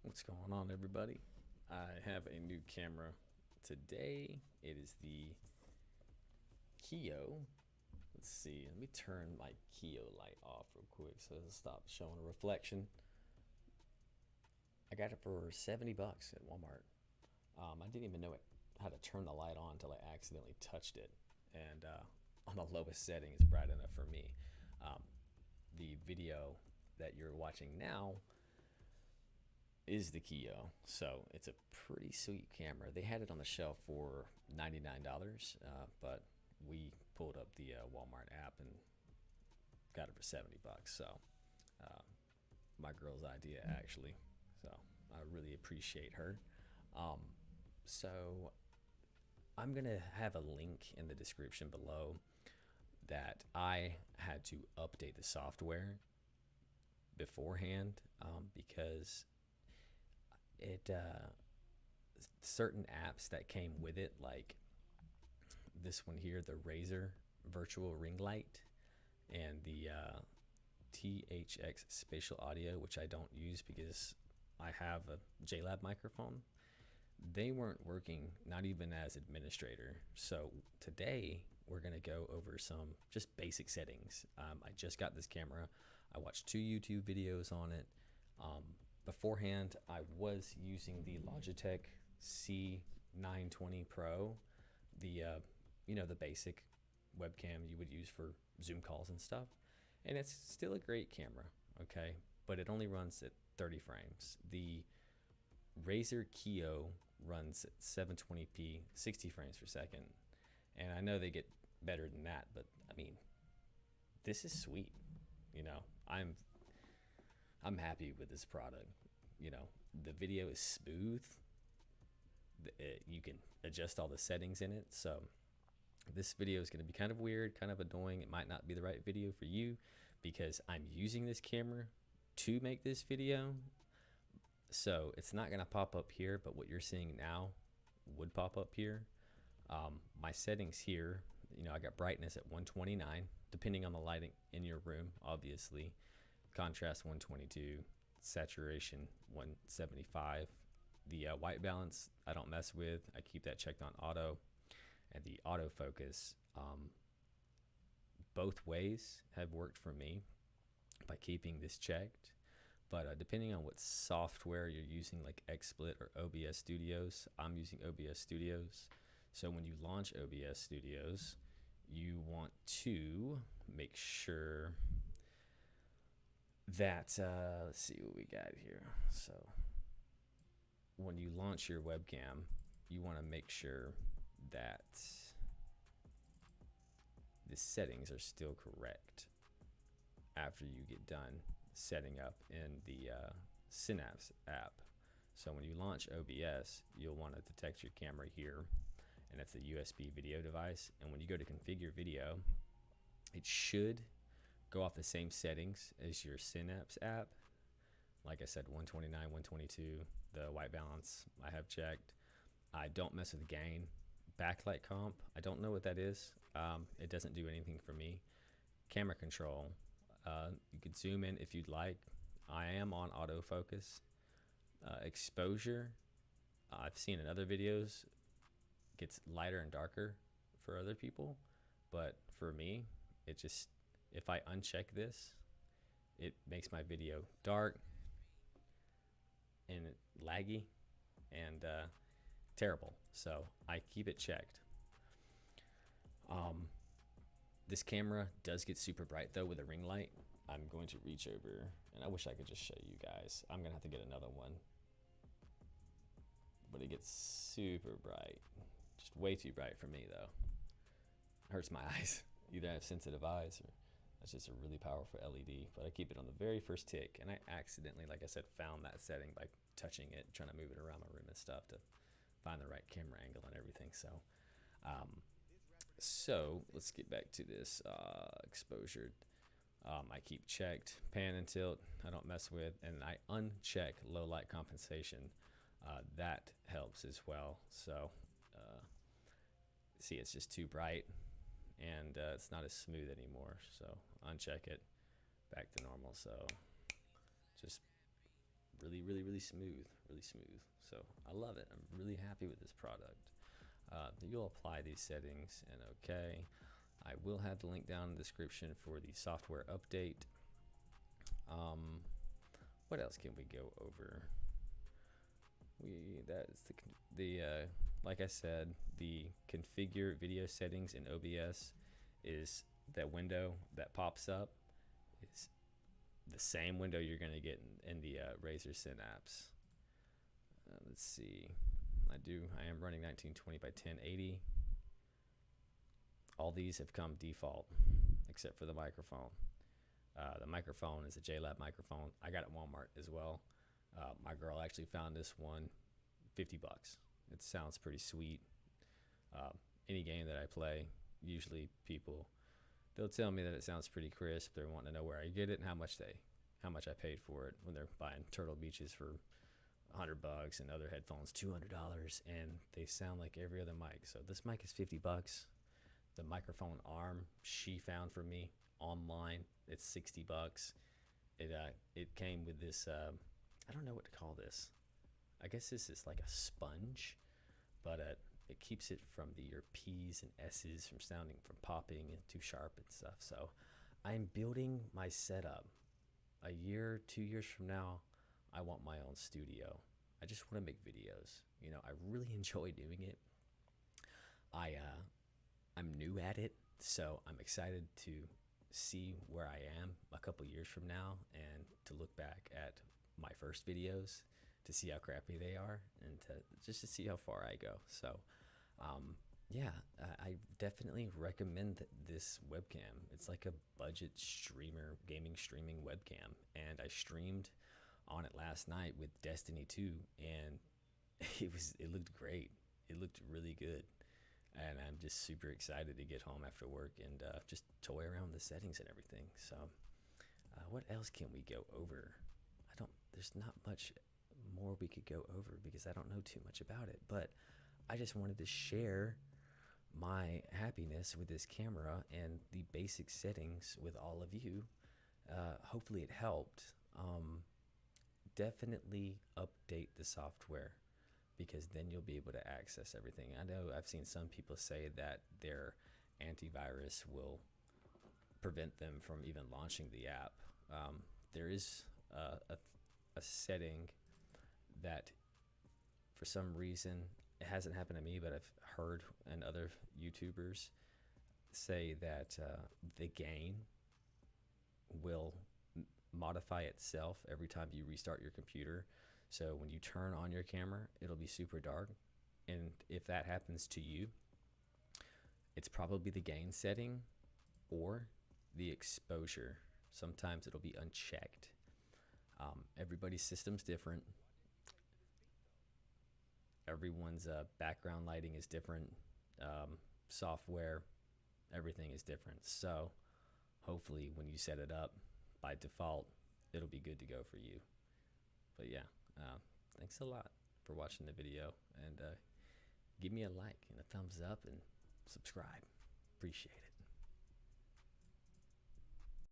What's going on, everybody? I have a new camera today. It is the KIYO. Let's see, let me turn my KIYO light off real quick so it'll stop showing a reflection. I got it for 70 bucks at Walmart. I didn't even know how to turn the light on until I accidentally touched it. And on the lowest setting, it's bright enough for me. Um, the video that you're watching now is the KIYO. So it's a pretty sweet camera. They had it on the shelf for $99, but we pulled up the Walmart app and got it for 70 bucks. So uh, my girl's idea, actually. So I really appreciate her. Um, so I'm going to have a link in the description below that I had to update the software beforehand because it certain apps that came with it, like this one here, the Razer virtual ring light, and the THX spatial audio, which I don't use because I have a JLab microphone. They weren't working, not even as administrator. So today we're going to go over some just basic settings. I just got this camera. I watched 2 YouTube videos on it. Beforehand, I was using the Logitech C920 Pro, the the basic webcam you would use for Zoom calls and stuff, and it's still a great camera, okay, but it only runs at 30 frames. The Razer KIYO runs at 720p, 60 frames per second, and I know they get better than that, but I mean, this is sweet. You know, I'm happy with this product. You know, the video is smooth. You can adjust all the settings in it. So this video is going to be kind of weird, kind of annoying. It might not be the right video for you because I'm using this camera to make this video. So it's not going to pop up here, but what you're seeing now would pop up here. My settings here, I got brightness at 129, depending on the lighting in your room, obviously. Contrast 122, saturation 175. The white balance I don't mess with. I keep that checked on auto. And the autofocus, both ways have worked for me by keeping this checked. But depending on what software you're using, like XSplit or OBS Studios, I'm using OBS Studios. So when you launch OBS Studios, you want to make sure that, let's see what we got here. So when you launch your webcam, you want to make sure that the settings are still correct after you get done setting up in the Synapse app. So when you launch OBS, you'll want to detect your camera here, and it's a USB video device. And when you go to configure video, it should go off the same settings as your Synapse app. Like I said, 129, 122, the white balance I have checked. I don't mess with gain. Backlight comp, I don't know what that is. It doesn't do anything for me. Camera control, you could zoom in if you'd like. I am on autofocus. Exposure, I've seen in other videos, gets lighter and darker for other people, but for me, it just, if I uncheck this, it makes my video dark and laggy and terrible. So I keep it checked. This camera does get super bright though with a ring light. I'm going to reach over, and I wish I could just show you guys. I'm gonna have to get another one, but it gets super bright. Just way too bright for me though. It hurts my eyes. Either I have sensitive eyes or that's just a really powerful LED, but I keep it on the very first tick, and I accidentally, like I said, found that setting by touching it, trying to move it around my room and stuff to find the right camera angle and everything. So let's get back to this exposure. I keep checked, pan and tilt, I don't mess with, and I uncheck low light compensation. That helps as well. So see, it's just too bright, and it's not as smooth anymore. So uncheck it, back to normal. So just really really smooth, really smooth. So I love it. I'm really happy with this product. You'll apply these settings and okay. I will have the link down in the description for the software update. What else can we go over? That's the like I said, the configure video settings in OBS is that window that pops up is the same window you're gonna get in the Razer Synapse. Let's see. I am running 1920 by 1080. All these have come default except for the microphone. The microphone is a JLab microphone. I got it at Walmart as well. My girl actually found this one, $50. It sounds pretty sweet. Any game that I play, usually they'll tell me that it sounds pretty crisp. They're wanting to know where I get it and how much I paid for it when they're buying Turtle Beaches for $100 and other headphones $200, and they sound like every other mic. So this mic is $50. The microphone arm she found for me online, it's $60. It came with this I don't know what to call this. I guess this is like a sponge, but it keeps it from your P's and S's from popping and too sharp and stuff. So I'm building my setup. A year, 2 years from now, I want my own studio. I just want to make videos. You know, I really enjoy doing it. I'm new at it, so I'm excited to see where I am a couple years from now and to look back at my first videos to see how crappy they are and to see how far I go. So yeah, I definitely recommend this webcam. It's like a budget gaming streaming webcam, and I streamed on it last night with Destiny 2, and it looked great. It looked really good, and I'm just super excited to get home after work and just toy around with the settings and everything. So what else can we go over? There's not much more we could go over because I don't know too much about it, but I just wanted to share my happiness with this camera and the basic settings with all of you. Hopefully it helped. Definitely update the software because then you'll be able to access everything. I know I've seen some people say that their antivirus will prevent them from even launching the app. There is a setting that for some reason, it hasn't happened to me, but I've heard and other YouTubers say that the gain will modify itself every time you restart your computer. So when you turn on your camera, it'll be super dark. And if that happens to you, it's probably the gain setting or the exposure. Sometimes it'll be unchecked. Everybody's system's different. Everyone's background lighting is different. Software, everything is different. So hopefully when you set it up by default, it'll be good to go for you. But yeah, thanks a lot for watching the video, and give me a like and a thumbs up and subscribe. Appreciate it.